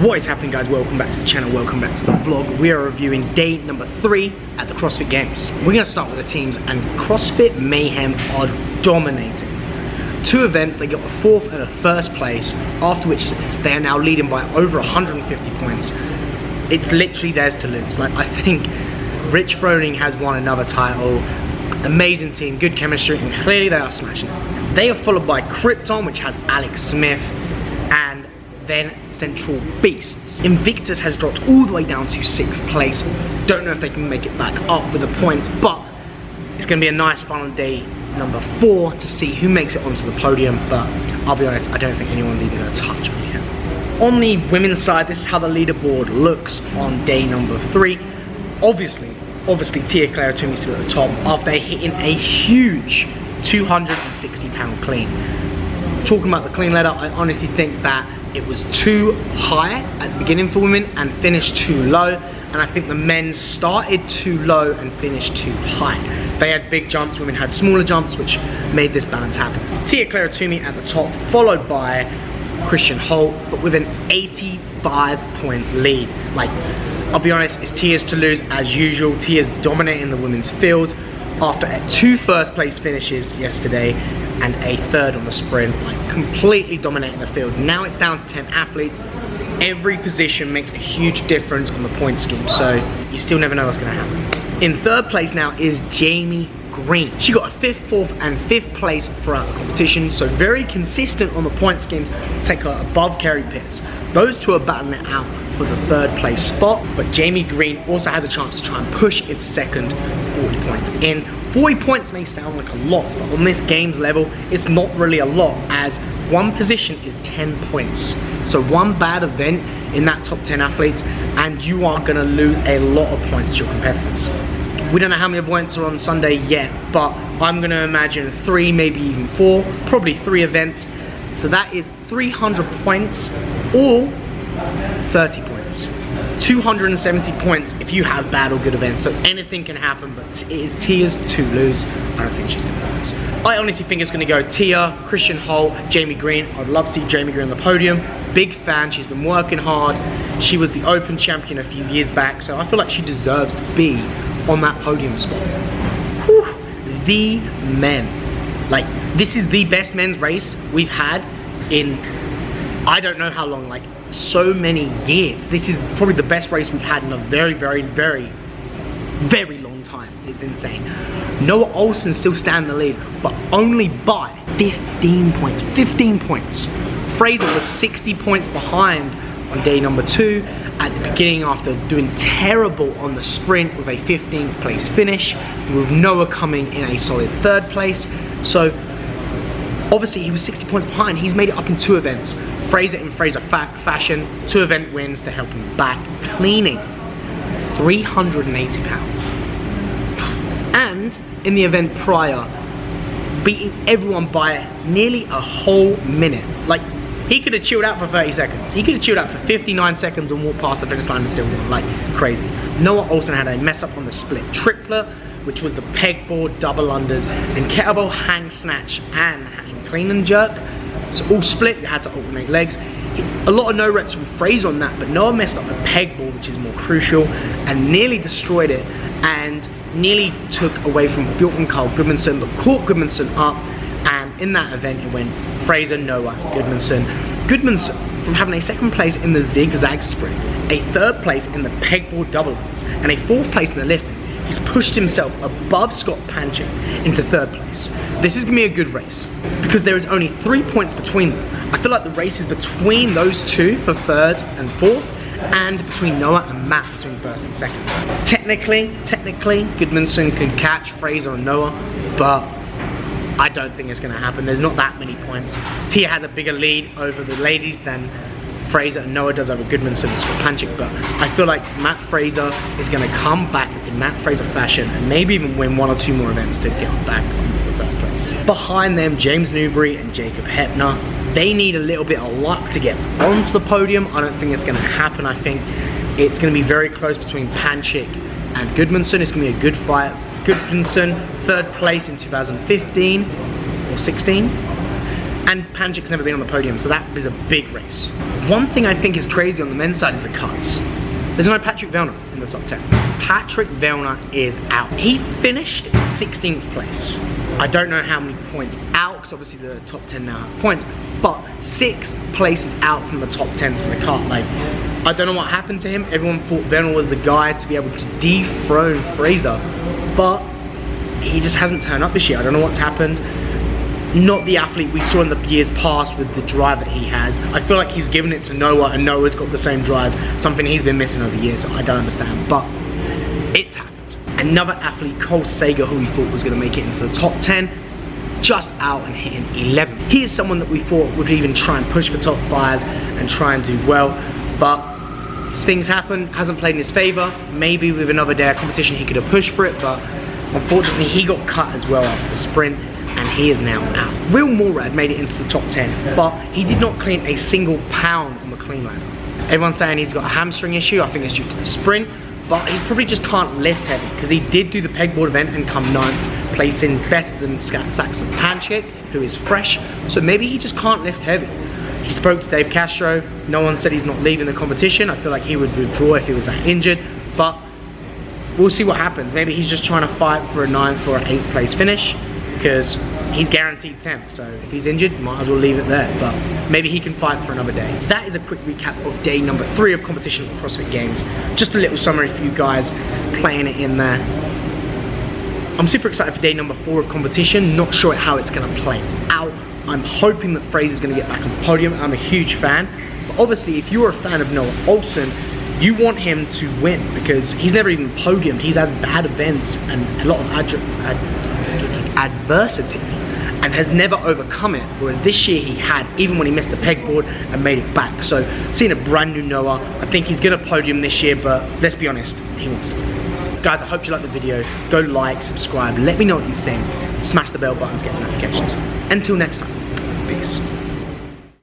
What is happening, guys? Welcome back to the channel, welcome back to the vlog. We are reviewing day number 3 at the CrossFit Games. We're going to start with the teams, and CrossFit Mayhem are dominating. 2 events, they got a 4th and a 1st place, after which they are now leading by over 150 points. It's literally theirs to lose. Like, I think Rich Froning has won another title. Amazing team, good chemistry, and clearly they are smashing it. They are followed by Krypton, which has Alex Smith, and then Central Beasts. Invictus has dropped all the way down to 6th place. Don't know if they can make it back up with the points, but it's going to be a nice final day number 4 to see who makes it onto the podium. But I'll be honest, I don't think anyone's even going to touch me here. On the women's side, this is how the leaderboard looks on day number 3. Obviously Tia Claire Toomey still at the top after hitting a huge 260-pound clean. Talking about the clean ladder, I honestly think that it was too high at the beginning for women and finished too low, and I think the men started too low and finished too high. They had big jumps, women had smaller jumps, which made this balance happen. Tia Claire Toomey at the top, followed by Christian Holt, but with an 85-point lead. Like, I'll be honest, it's Tia's to lose as usual. Tia's dominating the women's field after 2 first place finishes yesterday and a 3rd on the sprint, like completely dominating the field. Now it's down to 10 athletes. Every position makes a huge difference on the point scheme, so you still never know what's gonna happen. In 3rd place now is Jamie Green. She got a 5th, 4th, and 5th place throughout the competition, so very consistent on the point schemes, take her above Kerry Pitts. Those 2 are battling it out for the 3rd place spot, but Jamie Green also has a chance to try and push into 2nd, 40 points in. 40 points may sound like a lot, but on this games level, it's not really a lot, as one position is 10 points. So one bad event in that top 10 athletes, and you are gonna lose a lot of points to your competitors. We don't know how many events are on Sunday yet, but I'm gonna imagine 3, maybe even 4, probably 3 events. So that is 300 points or 30 points. 270 points if you have bad or good events, so anything can happen, but it is Tia's to lose. I don't think she's gonna lose. I honestly think it's gonna go Tia, Christian Holt, Jamie Green. I'd love to see Jamie Green on the podium. Big fan, she's been working hard. She was the Open champion a few years back, so I feel like she deserves to be on that podium spot. Whew. The men. Like, this is the best men's race we've had in I don't know how long, like so many years. This is probably the best race we've had in a very, very, very, very long time. It's insane. Noah Ohlsen still standing in the lead, but only by 15 points. 15 points. Fraser was 60 points behind on day number 2 at the beginning after doing terrible on the sprint with a 15th place finish, with Noah coming in a solid 3rd place. So obviously he was 60 points behind. He's made it up in 2 events. Fraser in Fraser fashion, 2 event wins to help him back, cleaning 380 pounds. And in the event prior, beating everyone by nearly a whole minute. Like, he could have chilled out for 30 seconds. He could have chilled out for 59 seconds and walked past the finish line and still won, like crazy. Noah Ohlsen had a mess up on the split triplet, which was the pegboard, double unders, and kettlebell hang snatch and hang clean and jerk. So all split, you had to alternate legs. A lot of no reps from Fraser on that, but Noah messed up the pegboard, which is more crucial, and nearly destroyed it, and nearly took away from Bjorn Carl Goodmanson, but caught Goodmanson up, and in that event it went Fraser, Noah, and Goodmanson. Goodmanson, from having a 2nd place in the zigzag sprint, a 3rd place in the pegboard double-unders, and a 4th place in the lifting, he's pushed himself above Scott Panchik into 3rd place. This is gonna be a good race because there is only 3 points between them. I feel like the race is between those 2 for 3rd and 4th, and between Noah and Matt between 1st and 2nd. Technically, Goodmanson could catch Fraser and Noah, but I don't think it's gonna happen. There's not that many points. Tia has a bigger lead over the ladies than Fraser and Noah does over Goodmanson and Scott Panchik, but I feel like Matt Fraser is going to come back in Matt Fraser fashion and maybe even win 1 or 2 more events to get back into the 1st place. Behind them, James Newbury and Jacob Hepner. They need a little bit of luck to get onto the podium. I don't think it's going to happen. I think it's going to be very close between Panchik and Goodmanson. It's going to be a good fight. Goodmanson, 3rd place in 2015 or 16. And Panchik's never been on the podium, so that is a big race. One thing I think is crazy on the men's side is the cuts. There's no Patrick Vellner in the top 10. Patrick Vellner is out. He finished in 16th place. I don't know how many points out, because obviously the top 10 now have points, but 6 places out from the top 10s for the cut. Like, I don't know what happened to him. Everyone thought Vellner was the guy to be able to dethrone Fraser, but he just hasn't turned up this year. I don't know what's happened. Not the athlete we saw in the years past with the drive that he has. I feel like he's given it to Noah, and Noah's got the same drive, something he's been missing over the years. I don't understand, but it's happened. Another athlete, Cole Sager, who we thought was going to make it into the top 10, just out and hitting 11. He is someone that we thought would even try and push for top 5 and try and do well, but things happen, hasn't played in his favor. Maybe with another day of competition he could have pushed for it, but unfortunately he got cut as well after the sprint, and he is now out. Will Morad made it into the top 10, but he did not clean a single pound on the clean ladder. Everyone's saying he's got a hamstring issue. I think it's due to the sprint, but he probably just can't lift heavy, because he did do the pegboard event and come 9th, placing better than Saxon Panchik, who is fresh, so maybe he just can't lift heavy. He spoke to Dave Castro. No one said he's not leaving the competition. I feel like he would withdraw if he was that injured, but we'll see what happens. Maybe he's just trying to fight for a 9th or an 8th place finish, because he's guaranteed 10th, so if he's injured, might as well leave it there, but maybe he can fight for another day. That is a quick recap of day number 3 of competition at the CrossFit Games. Just a little summary for you guys, playing it in there. I'm super excited for day number 4 of competition, not sure how it's going to play out. I'm hoping that Fraser's going to get back on the podium. I'm a huge fan, but obviously if you're a fan of Noah Ohlsen, you want him to win, because he's never even podiumed. He's had bad events and a lot of adversity and has never overcome it, whereas this year he had, even when he missed the pegboard and made it back. So seeing a brand new Noah, I think he's gonna podium this year, but let's be honest, he wants to win. Guys, I hope you liked the video. Go like, subscribe, let me know what you think, smash the bell button to get the notifications. Until next time, peace.